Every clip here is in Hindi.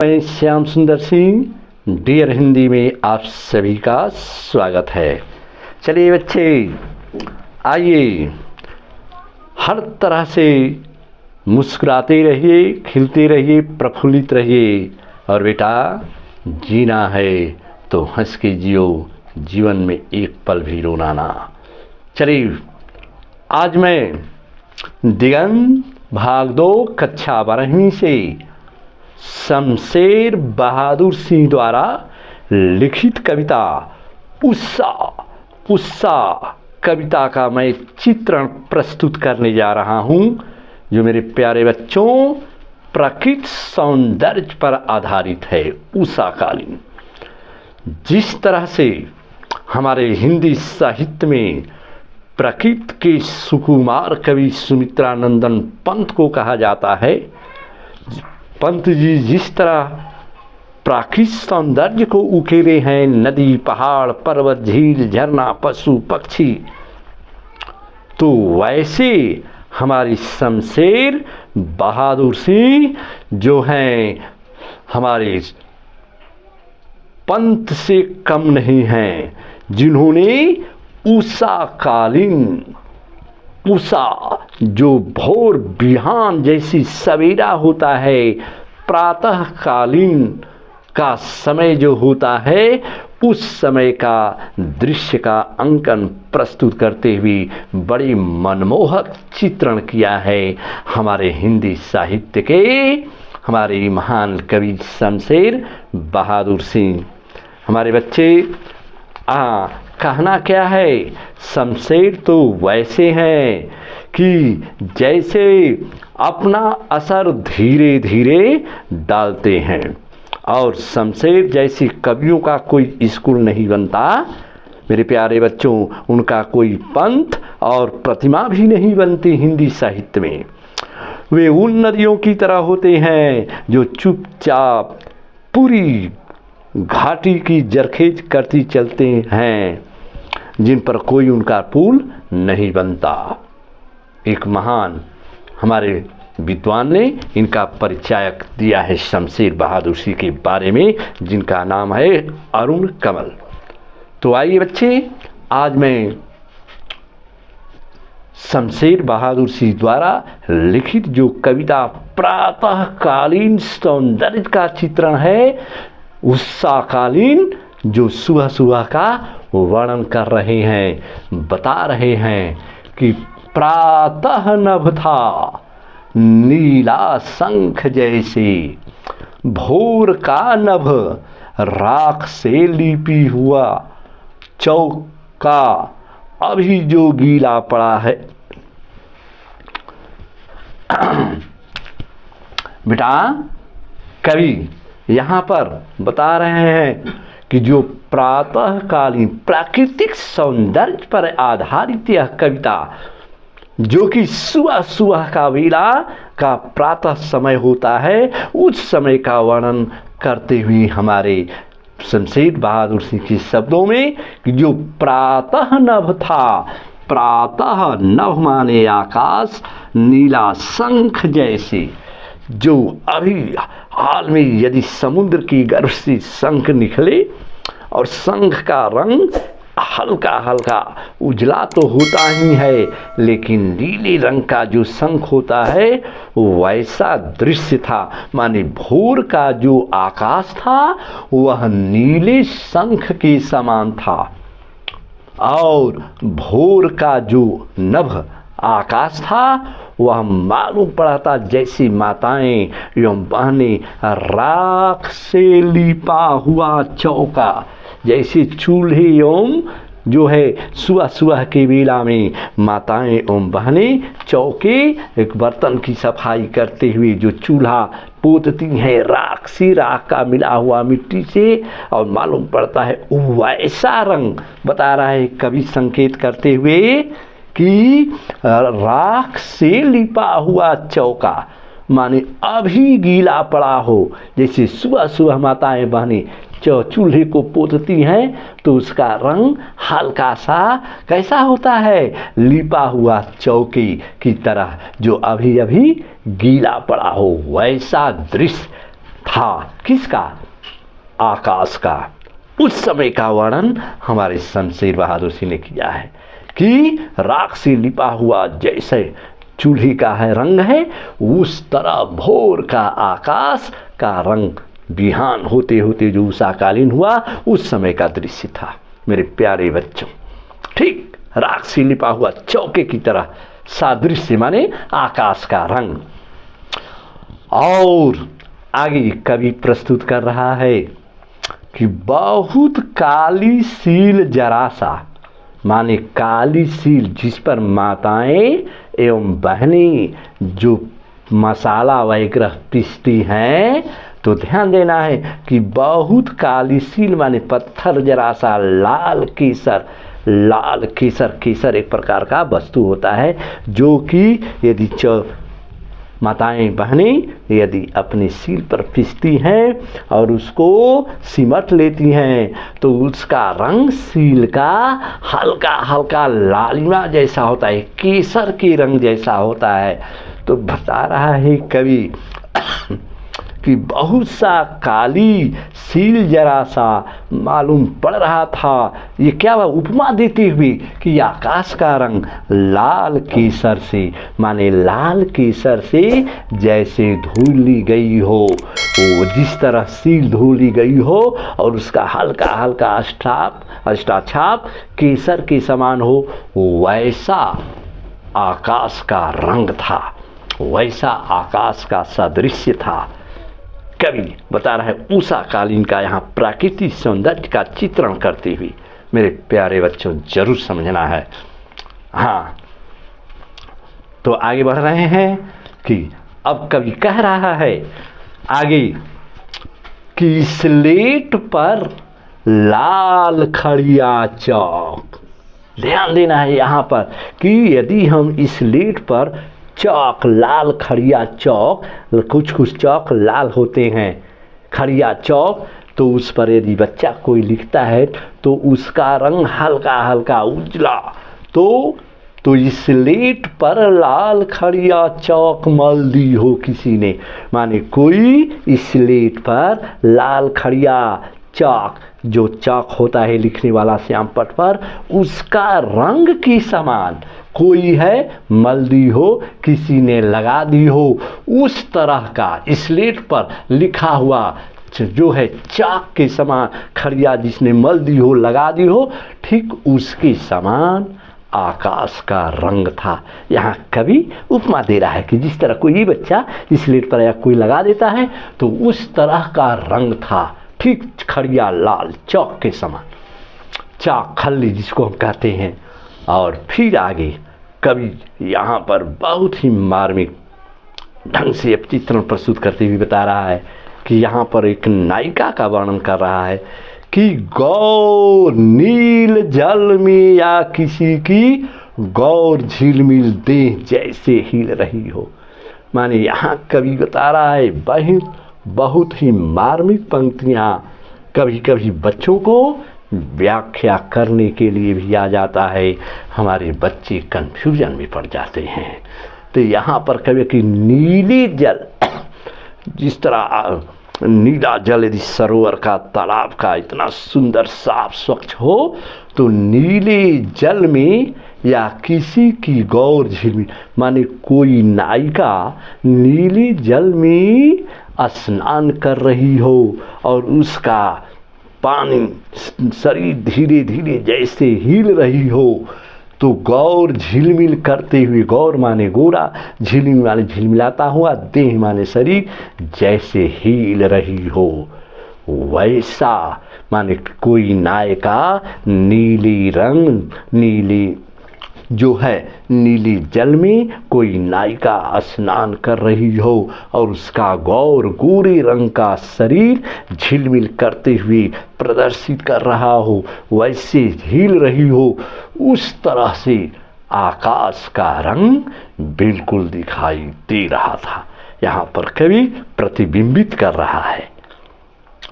मैं श्याम सुंदर सिंह डियर हिंदी में आप सभी का स्वागत है। चलिए बच्चे, आइए हर तरह से मुस्कुराते रहिए, खिलते रहिए, प्रफुल्लित रहिए। और बेटा, जीना है तो हंस के जियो, जीवन में एक पल भी रोना ना। चलिए, आज मैं दिगंत भाग 2 कक्षा 12वीं से शमशेर बहादुर सिंह द्वारा लिखित कविता उत्साह कविता का मैं चित्रण प्रस्तुत करने जा रहा हूँ, जो मेरे प्यारे बच्चों प्राकृतिक सौंदर्य पर आधारित है। उषा कालीन। जिस तरह से हमारे हिंदी साहित्य में प्रकृति के सुकुमार कवि सुमित्रानंदन पंत को कहा जाता है, पंत जी जिस तरह प्राकृतिक सौंदर्य को उकेरे हैं, नदी, पहाड़, पर्वत, झील, झरना, पशु, पक्षी, तो वैसे हमारी शमशेर बहादुर सिंह जो हैं हमारे पंत से कम नहीं हैं, जिन्होंने उषा जो भोर बिहान जैसी सवेरा होता है, प्रातः कालीन का समय जो होता है, उस समय का दृश्य का अंकन प्रस्तुत करते हुए बड़ी मनमोहक चित्रण किया है हमारे हिंदी साहित्य के हमारे महान कवि शमशेर बहादुर सिंह। हमारे बच्चे, कहना क्या है, शमशेर तो वैसे हैं कि जैसे अपना असर धीरे धीरे डालते हैं, और शमशेर जैसे कवियों का कोई स्कूल नहीं बनता मेरे प्यारे बच्चों, उनका कोई पंथ और प्रतिमा भी नहीं बनती हिंदी साहित्य में। वे उन नदियों की तरह होते हैं जो चुपचाप पूरी घाटी की जरखेज करती चलते हैं, जिन पर कोई उनका पुल नहीं बनता। एक महान हमारे विद्वान ने इनका परिचायक दिया है शमशेर बहादुर सिंह के बारे में, जिनका नाम है अरुण कमल। तो आइए बच्चे, आज मैं शमशेर बहादुर सिंह द्वारा लिखित जो कविता प्रातःकालीन सौंदर्य का चित्रण है, उत्साहकालीन जो सुबह सुबह का वर्णन कर रहे हैं, बता रहे हैं कि प्रातः नभ था नीला शंख जैसे, भोर का नभ राख से लिपी हुआ, चौका अभी जो गीला पड़ा है। बेटा, कवि यहाँ पर बता रहे हैं कि जो प्रातःकालीन प्राकृतिक सौंदर्य पर आधारित यह कविता, जो कि सुबह सुबह का वेला का प्रातः समय होता है, उस समय का वर्णन करते हुए हमारे शमशेर बहादुर सिंह के शब्दों में कि जो प्रातः नभ था, प्रातः नभ माने आकाश, नीला शंख जैसे, जो अभी हाल में यदि समुद्र की गर्भ से शंख निकले और शंख का रंग हल्का हल्का उजला तो होता ही है, लेकिन नीले रंग का जो शंख होता है वैसा दृश्य था। माने भोर का जो आकाश था वह नीले शंख के समान था, और भोर का जो नभ आकाश था वह मालूम पड़ा था जैसी माताएं एवं बहनें राख से लिपा हुआ चौका, जैसे चूल्हे एवं जो है सुबह सुबह के वेला में माताएं एवं बहनें चौके एक बर्तन की सफाई करते हुए जो चूल्हा पोतती हैं राख से, राख का मिला हुआ मिट्टी से, और मालूम पड़ता है वैसा रंग बता रहा है कवि संकेत करते हुए कि राख से लिपा हुआ चौका, माने अभी गीला पड़ा हो। जैसे सुबह सुबह माताएं बहनें चूल्हे को पोतती हैं तो उसका रंग हल्का सा कैसा होता है, लिपा हुआ चौके की तरह, जो अभी अभी गीला पड़ा हो, वैसा दृश्य था। किसका? आकाश का। उस समय का वर्णन हमारे शमशेर बहादुर सिंह ने किया है कि राख से लिपा हुआ जैसे चूल्हे का है रंग है, उस तरह भोर का आकाश का रंग बिहान होते होते जो उषाकालीन हुआ उस समय का दृश्य था। मेरे प्यारे बच्चों, ठीक राख से लिपा हुआ चौके की तरह सादृश्य माने आकाश का रंग। और आगे कवि प्रस्तुत कर रहा है कि बहुत काली सील जरा सा, माने काली सील जिस पर माताएं एवं बहनें जो मसाला वगैरह पीसती हैं, तो ध्यान देना है कि बहुत काली सील माने पत्थर जरा सा लाल केसर। लाल केसर, केसर एक प्रकार का वस्तु होता है जो कि यदि माताएं बहनें यदि अपने सील पर पीसती हैं और उसको सिमट लेती हैं तो उसका रंग सील का हल्का हल्का लालिमा जैसा होता है, केसर के रंग जैसा होता है। तो बता रहा है कवि कि बहुत सा काली सील जरा सा मालूम पड़ रहा था। ये क्या हुआ? उपमा देते हुए कि आकाश का रंग लाल केसर से, माने लाल केसर से जैसे धुल ली गई हो, वो जिस तरह सील धुली गई हो और उसका हल्का हल्का अष्टाछाप केसर के समान हो, वैसा आकाश का रंग था, वैसा आकाश का सादृश्य था। कवि बता रहा है उषाकालीन का यहाँ प्राकृतिक सौंदर्य का चित्रण करते हुए। मेरे प्यारे बच्चों, जरूर समझना है। हाँ, तो आगे बढ़ रहे हैं कि अब कवि कह रहा है आगे कि स्लेट पर लाल खड़िया चौक। ध्यान देना है यहाँ पर कि यदि हम स्लेट पर चौक, लाल खड़िया चौक, कुछ कुछ चौक लाल होते हैं, खड़िया चौक, तो उस पर यदि बच्चा कोई लिखता है तो उसका रंग हल्का हल्का उजला। तो स्लेट पर लाल खड़िया चौक मल दी हो किसी ने, माने कोई स्लेट पर लाल खड़िया चौक, जो चौक होता है लिखने वाला श्याम पट पर, उसका रंग की समान कोई है मल दी हो, किसी ने लगा दी हो, उस तरह का स्लेट पर लिखा हुआ जो है चाक के समान खड़िया जिसने मल दी हो, लगा दी हो, ठीक उसके समान आकाश का रंग था। यहाँ कवि उपमा दे रहा है कि जिस तरह कोई बच्चा स्लेट पर या कोई लगा देता है तो उस तरह का रंग था, ठीक खड़िया लाल चौक के समान, चाक खल्ली जिसको हम कहते हैं। और फिर आगे कवि यहाँ पर बहुत ही मार्मिक ढंग से चित्रण प्रस्तुत करते हुए बता रहा है कि यहाँ पर एक नायिका का वर्णन कर रहा है कि गौर नील जल में या किसी की गौर झिलमिल देह जैसे हिल रही हो। माने यहाँ कवि बता रहा है बहुत ही मार्मिक पंक्तियाँ कभी कभी बच्चों को व्याख्या करने के लिए भी आ जाता है, हमारे बच्चे कंफ्यूजन में पड़ जाते हैं। तो यहाँ पर कभी कि नीले जल, जिस तरह नीला जल यदि सरोवर का, तालाब का इतना सुंदर साफ स्वच्छ हो, तो नीले जल में या किसी की गौर झिलमिल, माने कोई नायिका नीले जल में स्नान कर रही हो और उसका पानी शरीर धीरे धीरे जैसे हिल रही हो, तो गौर झिलमिल करते हुए, गौर माने गोरा, झिलमिल माने झिलमिलाता हुआ, देह माने शरीर जैसे हिल रही हो, वैसा माने कोई नायिका नीली रंग, नीली जो है नीली जल में कोई नायिका स्नान कर रही हो और उसका गौर गोरे रंग का शरीर झिलमिल करते हुए प्रदर्शित कर रहा हो, वैसे हिल रही हो, उस तरह से आकाश का रंग बिल्कुल दिखाई दे रहा था। यहाँ पर कवि प्रतिबिंबित कर रहा है,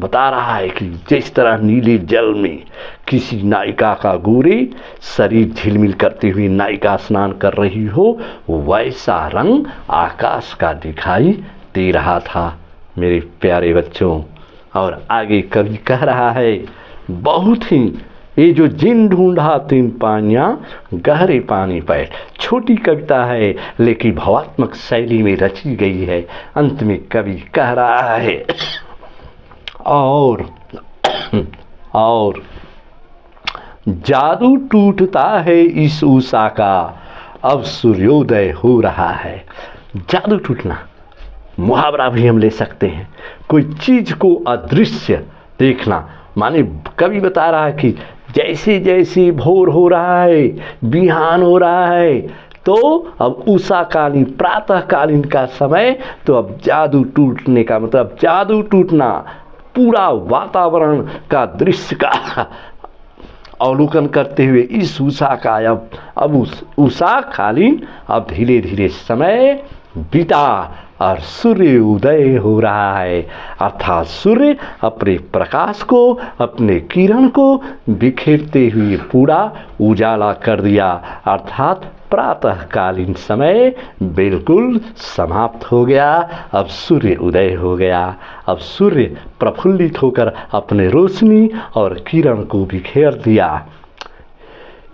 बता रहा है कि जिस तरह नीले जल में किसी नायिका का गोरे शरीर झिलमिल करते हुए नायिका स्नान कर रही हो, वैसा रंग आकाश का दिखाई दे रहा था। मेरे प्यारे बच्चों। और आगे कवि कह रहा है, बहुत ही ये जो जिन ढूंढा तीन पानियाँ गहरे पानी पर, छोटी कविता है लेकिन भावात्मक शैली में रची गई है। अंत में कवि कह रहा है, और जादू टूटता है इस उषा का, अब सूर्योदय हो रहा है। जादू टूटना मुहावरा भी हम ले सकते हैं, कोई चीज को अदृश्य देखना। माने कवि बता रहा है कि जैसे जैसे भोर हो रहा है, बिहान हो रहा है, तो अब उषाकालीन प्रातःकालीन का समय, तो अब जादू टूटने का मतलब जादू टूटना, पूरा वातावरण का दृश्य का अवलोकन करते हुए इस उषा का अब उस उषाकालीन अब धीरे धीरे समय बीता और सूर्य उदय हो रहा है। अर्थात सूर्य अपने प्रकाश को, अपने किरण को बिखेरते हुए पूरा उजाला कर दिया। अर्थात प्रातःकालीन समय बिल्कुल समाप्त हो गया। अब सूर्य उदय हो गया। अब सूर्य प्रफुल्लित होकर अपने रोशनी और किरण को बिखेर दिया।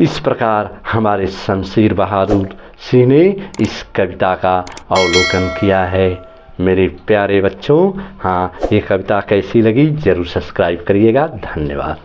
इस प्रकार हमारे शमशेर बहादुर सिंह ने इस कविता का अवलोकन किया है। मेरे प्यारे बच्चों, हाँ, ये कविता कैसी लगी ज़रूर सब्सक्राइब करिएगा। धन्यवाद।